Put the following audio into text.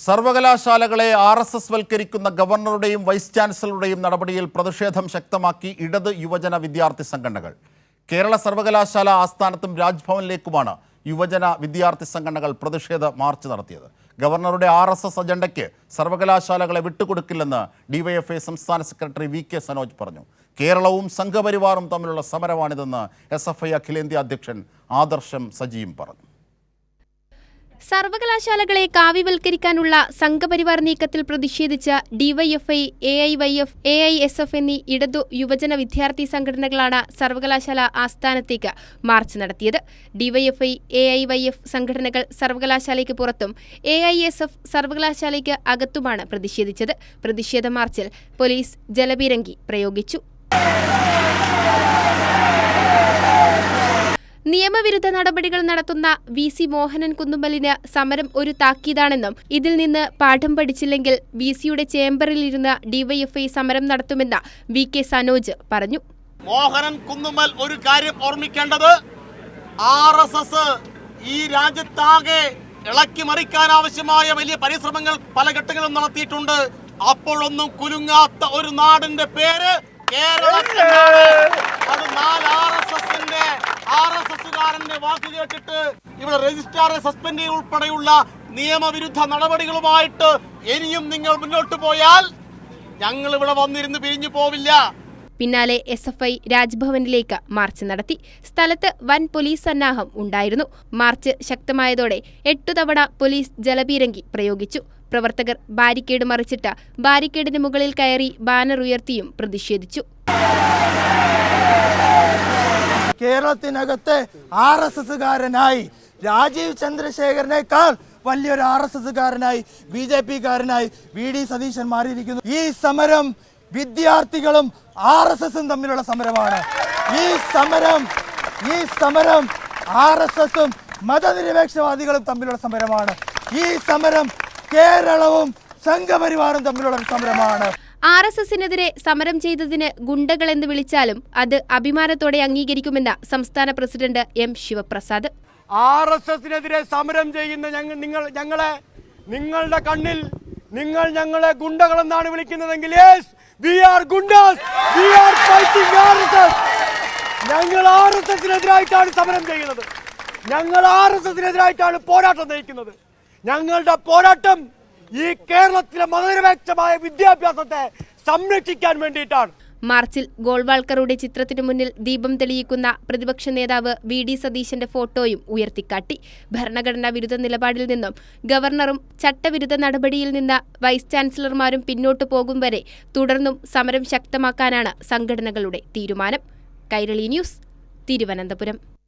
സർവകലാശാലകളെ RSS വൽക്കരിക്കുന്ന ഗവർണറുടെയും vice ചാൻസലറുടെയും നടപടിയിൽ പ്രതിഷേധം ശക്തമാക്കി ഇടത് യുവജന വിദ്യാർത്ഥി സംഘടനകൾ. കേരള സർവകലാശാല ആസ്ഥാനത്തും രാജ്ഭവനിലേക്കുമാണ് യുവജന വിദ്യാർത്ഥി സംഘടനകൾ പ്രതിഷേധ മാർച്ച് നടത്തിയത്. ഗവർണറുടെ ആർഎസ്എസ് അജണ്ടയ്ക്ക് സർവകലാശാലകളെ വിട്ടുകൊടുക്കില്ലെന്ന് ഡിവൈഎഫ്ഐ സംസ്ഥാന സെക്രട്ടറി വി.കെ. സനോജ് പറഞ്ഞു. കേരളവും സംഘപരിവാറും തമ്മിലുള്ള സമരമാണിതെന്ന് എസ്.എഫ്.ഐ അഖിലേന്ത്യാ അധ്യക്ഷൻ ആദർശം സജിയും പറഞ്ഞു. സർവകലാശാലകളെ കാവ്യവൽക്കരിക്കാനുള്ള സംഘപരിവാർ നീക്കത്തിൽ പ്രതിഷേധിച്ച് ഡിവൈഎഫ്ഐ, എഐവൈഎഫ്, എഐഎസ്എഫ് എന്നീ ഇടതു യുവജന വിദ്യാർത്ഥി സംഘടനകളാണ് സർവകലാശാല ആസ്ഥാനത്തേക്ക് മാർച്ച് നടത്തിയത്. ഡിവൈഎഫ്ഐ, എഐവൈഎഫ് സംഘടനകൾ സർവകലാശാലയ്ക്ക് പുറത്തും എഐഎസ്എഫ് സർവകലാശാലയ്ക്ക് അകത്തുമാണ് പ്രതിഷേധിച്ചത്. പ്രതിഷേധ മാർച്ചിൽ പോലീസ് ജലപീരങ്കി പ്രയോഗിച്ചു. നിയമവിരുദ്ധ നടപടികൾ നടത്തുന്ന വി.സി. മോഹനൻ കുന്നുമ്മലിന് സമരം ഒരു താക്കീതാണെന്നും ഇതിൽ നിന്ന് പാഠം പഠിച്ചില്ലെങ്കിൽ വി.സിയുടെ ചേംബറിലിരുന്ന് ഡിവൈഎഫ്ഐ സമരം നടത്തുമെന്ന് വി.കെ. സനോജ് പറഞ്ഞു. മോഹനൻ കുന്നുമ്മൽ ഒരു കാര്യം ഓർമ്മിക്കേണ്ടത്, ആർഎസ്എസ് ഈ രാജ്യത്താകെ ഇളക്കി മറിക്കാൻ ആവശ്യമായ വലിയ പരിശ്രമങ്ങൾ പല ഘട്ടങ്ങളും നടത്തിയിട്ടുണ്ട്. അപ്പോഴൊന്നും കുലുങ്ങാത്ത ഒരു നാടിന്റെ പേര് കേരളത്തിലാണ്. അത് ആർഎസ്എസ്കാരന്റെ വാക്ക് കേട്ടിട്ട് ഇവിടെ രജിസ്ട്രാറെ സസ്പെൻഡ് ഉൾപ്പെടെയുള്ള നിയമവിരുദ്ധ നടപടികളുമായിട്ട് ഇനിയും നിങ്ങൾ മുന്നോട്ട് പോയാൽ ഞങ്ങൾ ഇവിടെ വന്നിരുന്ന് പിരിഞ്ഞു പോവില്ല. പിന്നാലെ എസ്.എഫ്.ഐ രാജ്ഭവനിലേക്ക് മാർച്ച് നടത്തി. സ്ഥലത്ത് വൻ പോലീസ് സന്നാഹം ഉണ്ടായിരുന്നു. മാർച്ച് ശക്തമായതോടെ 8 തവണ പോലീസ് ജലപീരങ്കി പ്രയോഗിച്ചു. പ്രവർത്തകർ ബാരിക്കേഡ് മറിച്ചിട്ട് ബാരിക്കേഡിന് മുകളിൽ കയറി ബാനർ ഉയർത്തിയും പ്രതിഷേധിച്ചു. കേരളത്തിനകത്ത് ആർഎസ്എസ്കാരനായി രാജീവ് ചന്ദ്രശേഖരനേക്കാൾ വലിയൊരു ആർഎസ്എസ്കാരനായി ബി.ജെ.പിക്കാരനായി വി.ഡി. സതീശൻ മാറിയിരിക്കുന്നു. ഈ സമരം വിദ്യാർത്ഥികളും ആർഎസ്എസും തമ്മിലുള്ള സമരമാണ്. ഈ സമരം ആർഎസ്എസും മതനിരപേക്ഷവാദികളും തമ്മിലുള്ള സമരമാണ്. ഈ സമരം കേരളവും സംഘപരിവാറും തമ്മിലുള്ള സമരമാണ്. ആർഎസ്എസിനെതിരെ സമരം ചെയ്തതിന് ഗുണ്ടകളെന്ന് വിളിച്ചാലും അത് അഭിമാനത്തോടെ അംഗീകരിക്കുമെന്ന് സംസ്ഥാന പ്രസിഡന്റ് എം. ശിവപ്രസാദ്. ആർഎസ്എസിനെതിരെ സമരം ചെയ്യുന്ന നിങ്ങളുടെ കണ്ണിൽ നിങ്ങൾ ഞങ്ങളെ ഗുണ്ടകളെന്നാണ് വിളിക്കുന്നതെങ്കിൽ ഞങ്ങൾ ആർഎസ്എസിനെതിരായിട്ടാണ് സമരം ചെയ്യുന്നത്. ഞങ്ങൾ ആർഎസ്എസിനെതിരായിട്ടാണ് പോരാട്ടം നയിക്കുന്നത്. ഞങ്ങളുടെ പോരാട്ടം ഈ കേരളത്തിലെ മതനിരപേക്ഷമായ വിദ്യാഭ്യാസത്തെ സംരക്ഷിക്കാൻ വേണ്ടിയിട്ടാണ്. മാർച്ചിൽ ഗോൾവാൾക്കറുടെ ചിത്രത്തിനു മുന്നിൽ ദീപം തെളിയിക്കുന്ന പ്രതിപക്ഷ നേതാവ് വി.ഡി. സതീശന്റെ ഫോട്ടോയും ഉയർത്തിക്കാട്ടി. ഭരണഘടനാ വിരുദ്ധ നിലപാടിൽ നിന്നും ഗവർണറും ചട്ടവിരുദ്ധ നടപടിയിൽ നിന്ന് വൈസ് ചാൻസലർമാരും പിന്നോട്ടു പോകും വരെ തുടർന്നും സമരം ശക്തമാക്കാനാണ് സംഘടനകളുടെ തീരുമാനം. കൈരളി ന്യൂസ്, തിരുവനന്തപുരം.